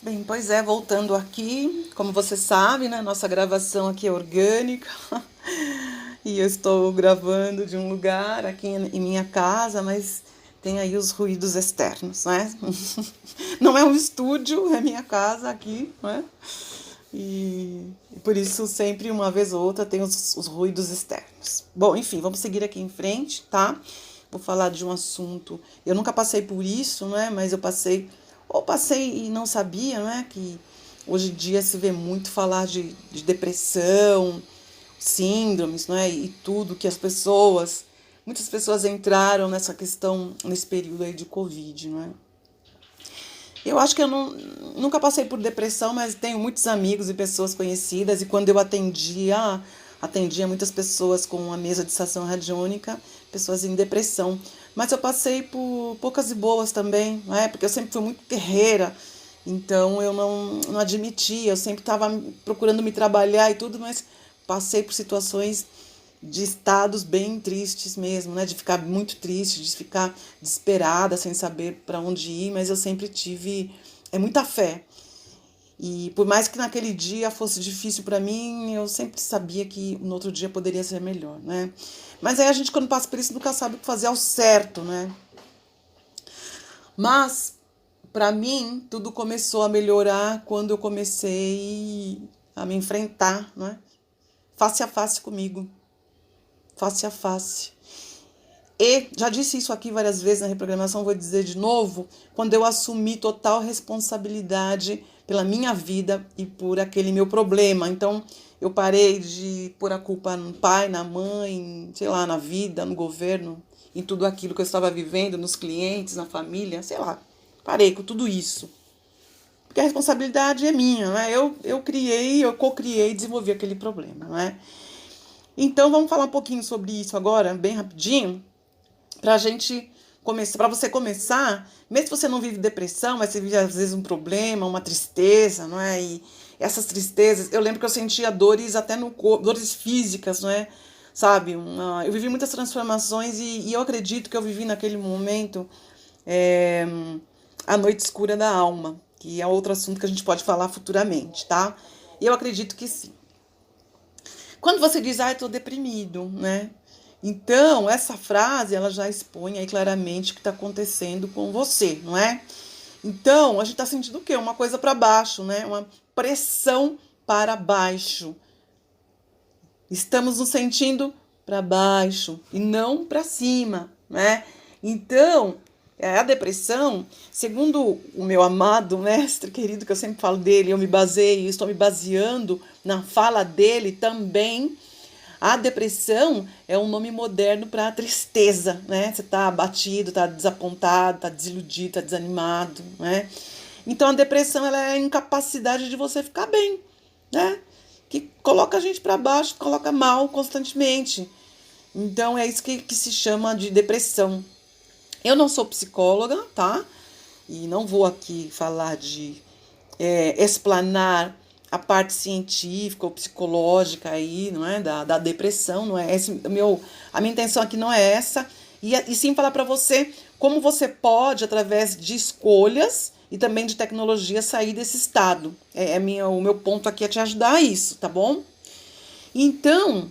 Bem, pois é, voltando aqui, como você sabe, né, nossa gravação aqui é orgânica e eu estou gravando de um lugar aqui em minha casa, mas tem aí os ruídos externos, né? Não é um estúdio, é minha casa aqui, né? E por isso sempre uma vez ou outra tem os ruídos externos. Bom, enfim, vamos seguir aqui em frente, tá? Vou falar de um assunto. Eu nunca passei por isso, né? Mas eu passei, ou passei e não sabia, né? Que hoje em dia se vê muito falar de depressão, síndromes, né? E tudo que muitas pessoas entraram nessa questão, nesse período aí de Covid, né? Eu acho que eu nunca passei por depressão, mas tenho muitos amigos e pessoas conhecidas, e quando eu atendia muitas pessoas com a mesa de estação radiônica, pessoas em depressão. Mas eu passei por poucas e boas também, né? Porque eu sempre fui muito guerreira, então eu não admitia, eu sempre estava procurando me trabalhar e tudo, mas passei por situações de estados bem tristes mesmo, né? De ficar muito triste, de ficar desesperada, sem saber para onde ir, mas eu sempre tive muita fé. E por mais que naquele dia fosse difícil para mim, eu sempre sabia que no outro dia poderia ser melhor, né? Mas aí a gente, quando passa por isso, nunca sabe o que fazer ao certo, né? Mas, para mim, tudo começou a melhorar quando eu comecei a me enfrentar, né? Face a face comigo. Face a face. E já disse isso aqui várias vezes na reprogramação, vou dizer de novo, quando eu assumi total responsabilidade pela minha vida e por aquele meu problema. Então, eu parei de pôr a culpa no pai, na mãe, sei lá, na vida, no governo, em tudo aquilo que eu estava vivendo, nos clientes, na família, sei lá. Parei com tudo isso. Porque a responsabilidade é minha, né? Eu co-criei e desenvolvi aquele problema, né? Então, vamos falar um pouquinho sobre isso agora, bem rapidinho, pra gente começar, para você começar, mesmo se você não vive depressão, mas você vive às vezes um problema, uma tristeza, não é? E essas tristezas, eu lembro que eu sentia dores até no corpo, dores físicas, não é? Sabe? Eu vivi muitas transformações e eu acredito que eu vivi naquele momento é, a noite escura da alma, que é outro assunto que a gente pode falar futuramente, tá? E eu acredito que sim. Quando você diz, eu tô deprimido, né? Então, essa frase, ela já expõe aí claramente o que está acontecendo com você, não é? Então, a gente está sentindo o quê? Uma coisa para baixo, né? Uma pressão para baixo. Estamos nos sentindo para baixo e não para cima, né? Então, a depressão, segundo o meu amado mestre querido, que eu sempre falo dele, eu me baseio, estou me baseando na fala dele também. A depressão é um nome moderno para tristeza, né? Você está abatido, está desapontado, está desiludido, está desanimado, né? Então a depressão ela é a incapacidade de você ficar bem, né? Que coloca a gente para baixo, coloca mal constantemente. Então é isso que se chama de depressão. Eu não sou psicóloga, tá? E não vou aqui falar de explanar a parte científica ou psicológica aí, não é? Da depressão, não é? A minha intenção aqui não é essa. E sim falar para você como você pode, através de escolhas e também de tecnologia, sair desse estado. O meu ponto aqui é te ajudar a isso, tá bom? Então,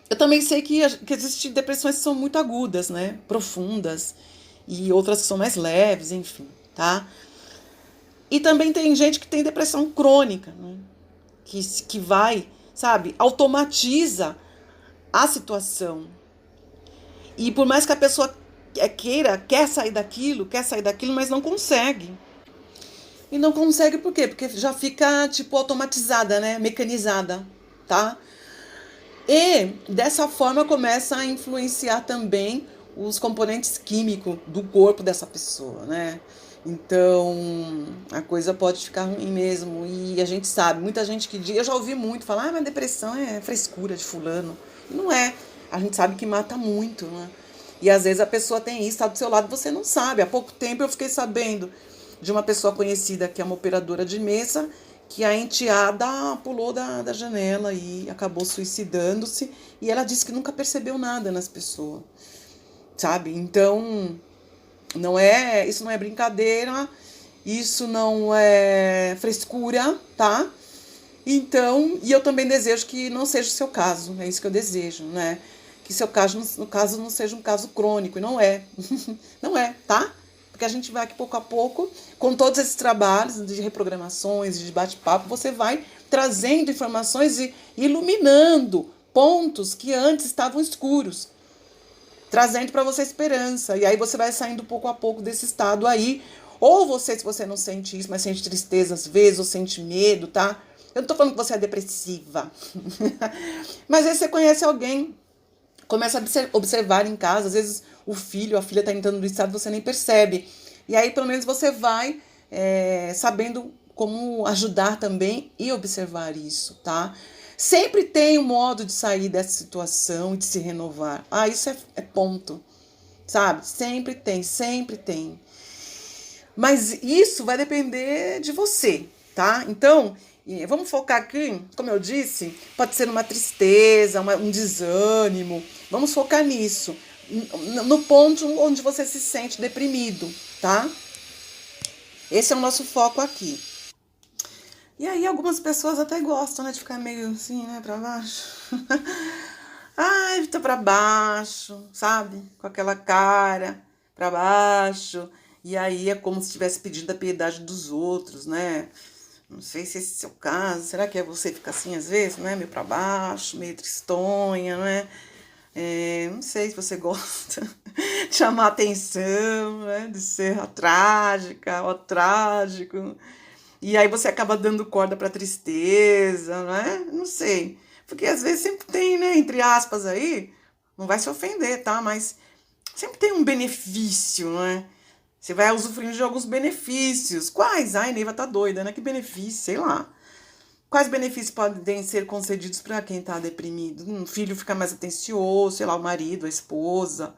eu também sei que existem depressões que são muito agudas, né? Profundas, e outras que são mais leves, enfim, tá? E também tem gente que tem depressão crônica, né? Que vai, sabe, automatiza a situação. E por mais que a pessoa quer sair daquilo, mas não consegue. E não consegue por quê? Porque já fica, tipo, automatizada, né? Mecanizada, tá? E dessa forma começa a influenciar também os componentes químicos do corpo dessa pessoa, né? Então, a coisa pode ficar ruim mesmo. E a gente sabe, muita gente que diz, eu já ouvi muito falar, mas depressão é frescura de fulano. E não é. A gente sabe que mata muito, né? E às vezes a pessoa tem isso, está do seu lado, você não sabe. Há pouco tempo eu fiquei sabendo de uma pessoa conhecida que é uma operadora de mesa, que a enteada pulou da janela e acabou suicidando-se. E ela disse que nunca percebeu nada nas pessoas, sabe? Então, isso não é brincadeira. Isso não é frescura, tá? Então, e eu também desejo que não seja o seu caso, é isso que eu desejo, né? Que seu caso, no caso, não seja um caso crônico, e não é. Não é, tá? Porque a gente vai aqui pouco a pouco, com todos esses trabalhos de reprogramações, de bate-papo, você vai trazendo informações e iluminando pontos que antes estavam escuros, trazendo para você esperança. E aí você vai saindo pouco a pouco desse estado aí. Ou você, se você não sente isso, mas sente tristeza às vezes, ou sente medo, tá? Eu não tô falando que você é depressiva. Mas aí você conhece alguém, começa a observar em casa, às vezes o filho, a filha tá entrando no estado, você nem percebe. E aí pelo menos você vai sabendo como ajudar também e observar isso, tá? Sempre tem um modo de sair dessa situação e de se renovar. Ah, isso é ponto, sabe? Sempre tem, sempre tem. Mas isso vai depender de você, tá? Então, vamos focar aqui, como eu disse, pode ser uma tristeza, um desânimo. Vamos focar nisso, no ponto onde você se sente deprimido, tá? Esse é o nosso foco aqui. E aí algumas pessoas até gostam, né, de ficar meio assim, né, pra baixo. Ai, tá pra baixo, sabe? Com aquela cara pra baixo. E aí é como se estivesse pedindo a piedade dos outros, né? Não sei se esse é o seu caso. Será que é você ficar assim às vezes, né? Meio pra baixo, meio tristonha, né? Não sei se você gosta de chamar atenção, né? De ser a trágica, o trágico. E aí você acaba dando corda pra tristeza, né? Não sei. Porque às vezes sempre tem, né? Entre aspas aí, não vai se ofender, tá? Mas sempre tem um benefício, né? Você vai usufruindo de alguns benefícios. Quais? Ai, Neiva tá doida, né? Que benefício? Sei lá. Quais benefícios podem ser concedidos para quem tá deprimido? Um filho fica mais atencioso, sei lá, o marido, a esposa.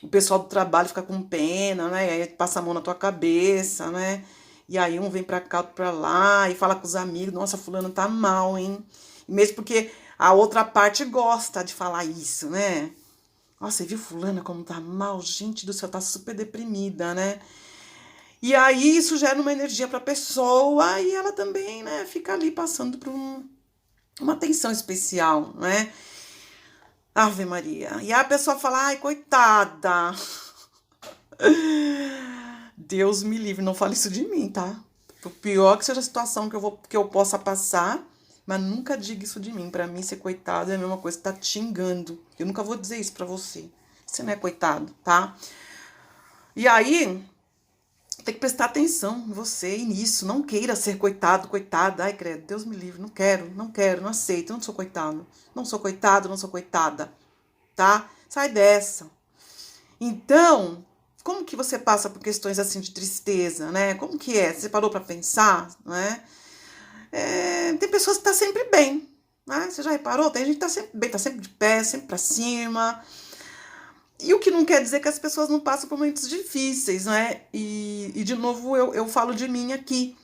O pessoal do trabalho fica com pena, né? E aí passa a mão na tua cabeça, né? E aí um vem pra cá, outro pra lá, e fala com os amigos, nossa, fulano tá mal, hein? Mesmo porque a outra parte gosta de falar isso, né? Nossa, você viu fulana como tá mal? Gente do céu, tá super deprimida, né? E aí isso gera uma energia pra pessoa e ela também, né, fica ali passando por uma atenção especial, né? Ave Maria. E aí a pessoa fala, ai, coitada. Deus me livre, não fale isso de mim, tá? Por pior que seja a situação que eu possa passar, mas nunca diga isso de mim. Pra mim, ser coitado é a mesma coisa que tá te xingando. Eu nunca vou dizer isso pra você. Você não é coitado, tá? E aí, tem que prestar atenção em você e nisso. Não queira ser coitado, coitada. Ai, credo, Deus me livre. Não quero, não quero, não aceito. Eu não sou coitado. Não sou coitado, não sou coitada. Tá? Sai dessa. Então, como que você passa por questões assim de tristeza, né? Como que é? Você parou pra pensar, né? Tem pessoas que tá sempre bem, né? Você já reparou? Tem gente que tá sempre bem, tá sempre de pé, sempre pra cima. E o que não quer dizer que as pessoas não passam por momentos difíceis, né? E de novo, eu falo de mim aqui.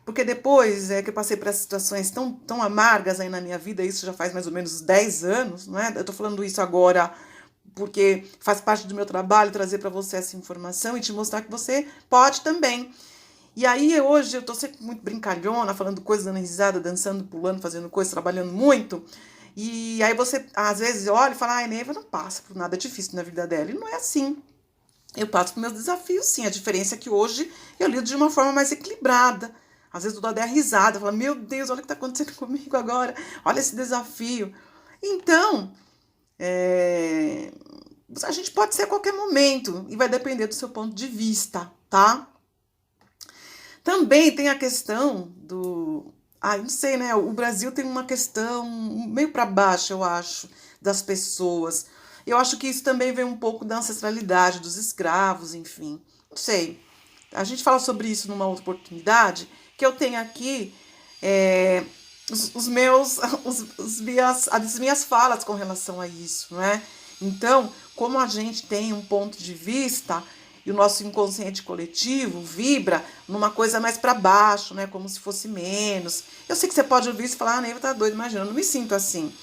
Porque depois que eu passei por essas situações tão amargas aí na minha vida, isso já faz mais ou menos 10 anos, né? Eu tô falando isso agora porque faz parte do meu trabalho trazer para você essa informação e te mostrar que você pode também. E aí hoje eu tô sempre muito brincalhona, falando coisas, dando risada, dançando, pulando, fazendo coisas, trabalhando muito. E aí você, às vezes, olha e fala, ai, Neiva não passa por nada difícil na vida dela. E não é assim. Eu passo por meus desafios, sim. A diferença é que hoje eu lido de uma forma mais equilibrada. Às vezes eu dou até a risada, falo, meu Deus, olha o que está acontecendo comigo agora. Olha esse desafio. Então, a gente pode ser a qualquer momento. E vai depender do seu ponto de vista, tá? Também tem a questão do... não sei, né? O Brasil tem uma questão meio para baixo, eu acho, das pessoas. Eu acho que isso também vem um pouco da ancestralidade dos escravos, enfim. Não sei. A gente fala sobre isso numa outra oportunidade, que eu tenho aqui as minhas falas com relação a isso, né? Então, como a gente tem um ponto de vista e o nosso inconsciente coletivo vibra numa coisa mais para baixo, né? Como se fosse menos. Eu sei que você pode ouvir isso e falar, Neiva tá doido, imagina, eu não me sinto assim.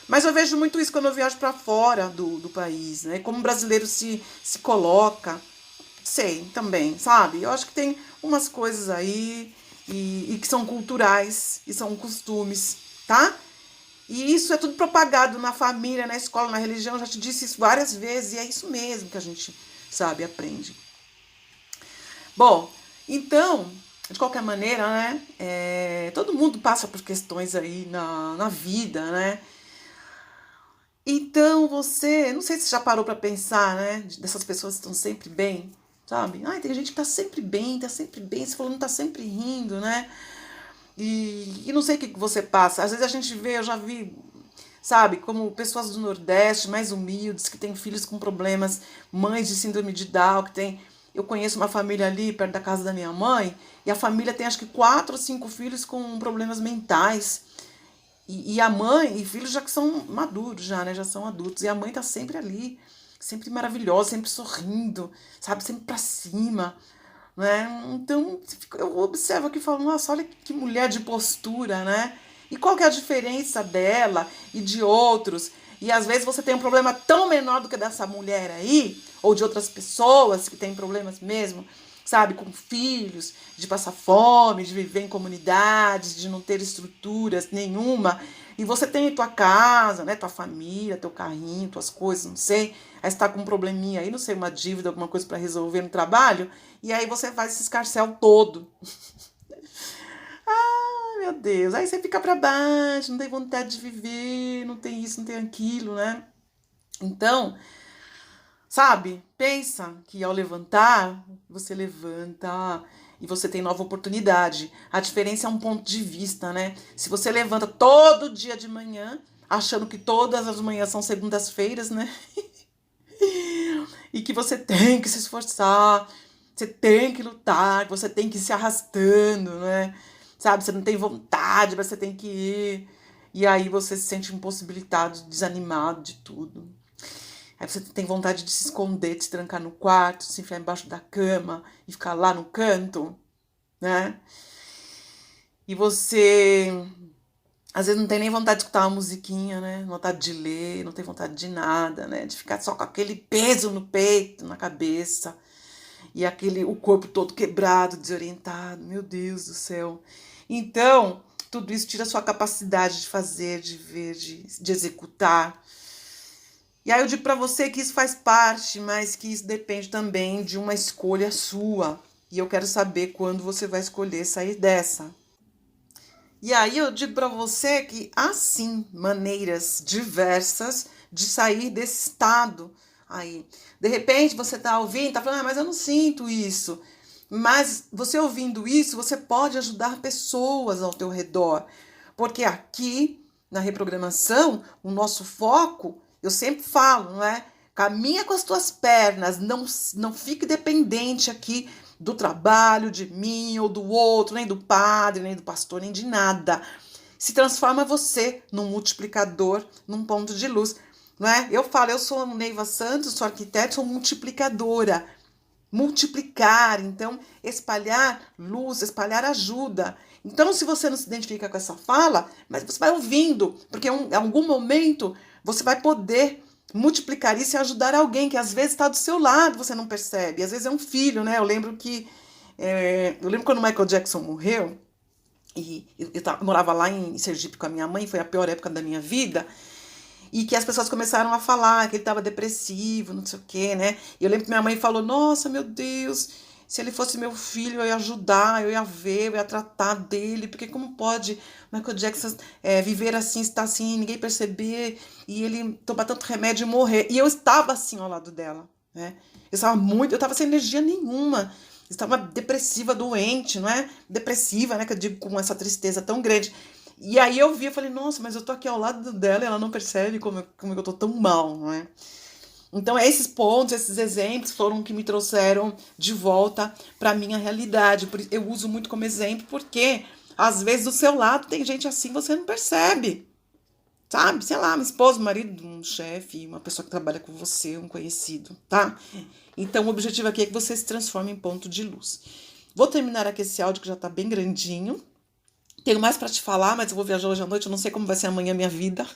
Mas eu vejo muito isso quando eu viajo para fora do país, né? Como o brasileiro se coloca, sei, também, sabe? Eu acho que tem umas coisas aí e que são culturais e são costumes, tá? E isso é tudo propagado na família, na escola, na religião. Eu já te disse isso várias vezes e é isso mesmo que a gente sabe, aprende. Bom, então, de qualquer maneira, né? Todo mundo passa por questões aí na vida, né? Então você, não sei se você já parou pra pensar, né? Dessas pessoas que estão sempre bem, sabe? Ai, tem gente que tá sempre bem, você falando, tá sempre rindo, né? E não sei o que você passa. Às vezes a gente vê, eu já vi, sabe, como pessoas do Nordeste, mais humildes, que têm filhos com problemas, mães de síndrome de Down, que tem. Eu conheço uma família ali perto da casa da minha mãe, e a família tem acho que 4 ou 5 filhos com problemas mentais. E a mãe e filhos já que são maduros, já, né? Já são adultos. E a mãe tá sempre ali, sempre maravilhosa, sempre sorrindo, sabe? Sempre pra cima, né? Então eu observo aqui e falo, nossa, olha que mulher de postura, né? E qual que é a diferença dela e de outros? E às vezes você tem um problema tão menor do que dessa mulher aí, ou de outras pessoas que têm problemas mesmo, sabe, com filhos, de passar fome, de viver em comunidades, de não ter estruturas nenhuma. E você tem tua casa, né, tua família, teu carrinho, tuas coisas, não sei. Aí você tá com um probleminha aí, não sei, uma dívida, alguma coisa para resolver no trabalho, e aí você faz esse escarcéu todo. Ai, meu Deus. Aí você fica para baixo, não tem vontade de viver, não tem isso, não tem aquilo, né? Então, sabe? Pensa que ao levantar, você levanta e você tem nova oportunidade. A diferença é um ponto de vista, né? Se você levanta todo dia de manhã, achando que todas as manhãs são segundas-feiras, né? E que você tem que se esforçar, você tem que lutar, você tem que ir se arrastando, né? Sabe? Você não tem vontade, mas você tem que ir. E aí você se sente impossibilitado, desanimado de tudo. Aí você tem vontade de se esconder, de se trancar no quarto, se enfiar embaixo da cama e ficar lá no canto, né? E você, às vezes, não tem nem vontade de escutar uma musiquinha, né? Vontade de ler, não tem vontade de nada, né? De ficar só com aquele peso no peito, na cabeça. E o corpo todo quebrado, desorientado. Meu Deus do céu. Então, tudo isso tira a sua capacidade de fazer, de ver, de executar. E aí eu digo pra você que isso faz parte, mas que isso depende também de uma escolha sua. E eu quero saber quando você vai escolher sair dessa. E aí eu digo pra você que há sim maneiras diversas de sair desse estado aí. De repente você tá ouvindo, tá falando, mas eu não sinto isso. Mas você ouvindo isso, você pode ajudar pessoas ao teu redor. Porque aqui, na reprogramação, o nosso foco, eu sempre falo, não é? Caminha com as tuas pernas, não fique dependente aqui do trabalho, de mim ou do outro, nem do padre, nem do pastor, nem de nada. Se transforma você num multiplicador, num ponto de luz. Não é? Eu falo, eu sou Neiva Santos, sou arquiteta, sou multiplicadora. Multiplicar, então, espalhar luz, espalhar ajuda. Então, se você não se identifica com essa fala, mas você vai ouvindo, porque em algum momento você vai poder multiplicar isso e ajudar alguém que às vezes está do seu lado, você não percebe. Às vezes é um filho, né? Eu lembro quando o Michael Jackson morreu, e eu morava lá em Sergipe com a minha mãe, foi a pior época da minha vida, e que as pessoas começaram a falar que ele estava depressivo, não sei o quê, né? E eu lembro que minha mãe falou, nossa, meu Deus, se ele fosse meu filho, eu ia ajudar, eu ia ver, eu ia tratar dele, porque como pode Michael Jackson viver assim, estar assim, ninguém perceber, e ele tomar tanto remédio e morrer. E eu estava assim ao lado dela, né? Eu estava sem energia nenhuma, estava depressiva, doente, não é? Depressiva, né? Que eu digo com essa tristeza tão grande. E aí eu vi, eu falei, nossa, mas eu tô aqui ao lado dela e ela não percebe como eu tô tão mal, não é? Então, esses pontos, esses exemplos foram que me trouxeram de volta para minha realidade. Eu uso muito como exemplo porque, às vezes, do seu lado tem gente assim você não percebe, sabe? Sei lá, um esposo, um marido, um chefe, uma pessoa que trabalha com você, um conhecido, tá? Então, o objetivo aqui é que você se transforme em ponto de luz. Vou terminar aqui esse áudio que já tá bem grandinho, Tenho mais para te falar, mas eu vou viajar hoje à noite, eu não sei como vai ser amanhã a minha vida,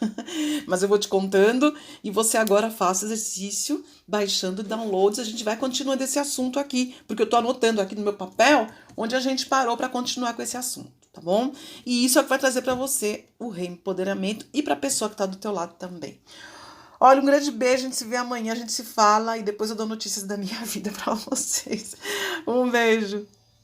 mas eu vou te contando. E você agora faça exercício, baixando downloads, a gente vai continuando esse assunto aqui, porque eu tô anotando aqui no meu papel onde a gente parou para continuar com esse assunto, tá bom? E isso é o que vai trazer para você o reempoderamento e para a pessoa que tá do teu lado também. Olha, um grande beijo, a gente se vê amanhã, a gente se fala e depois eu dou notícias da minha vida para vocês. Um beijo.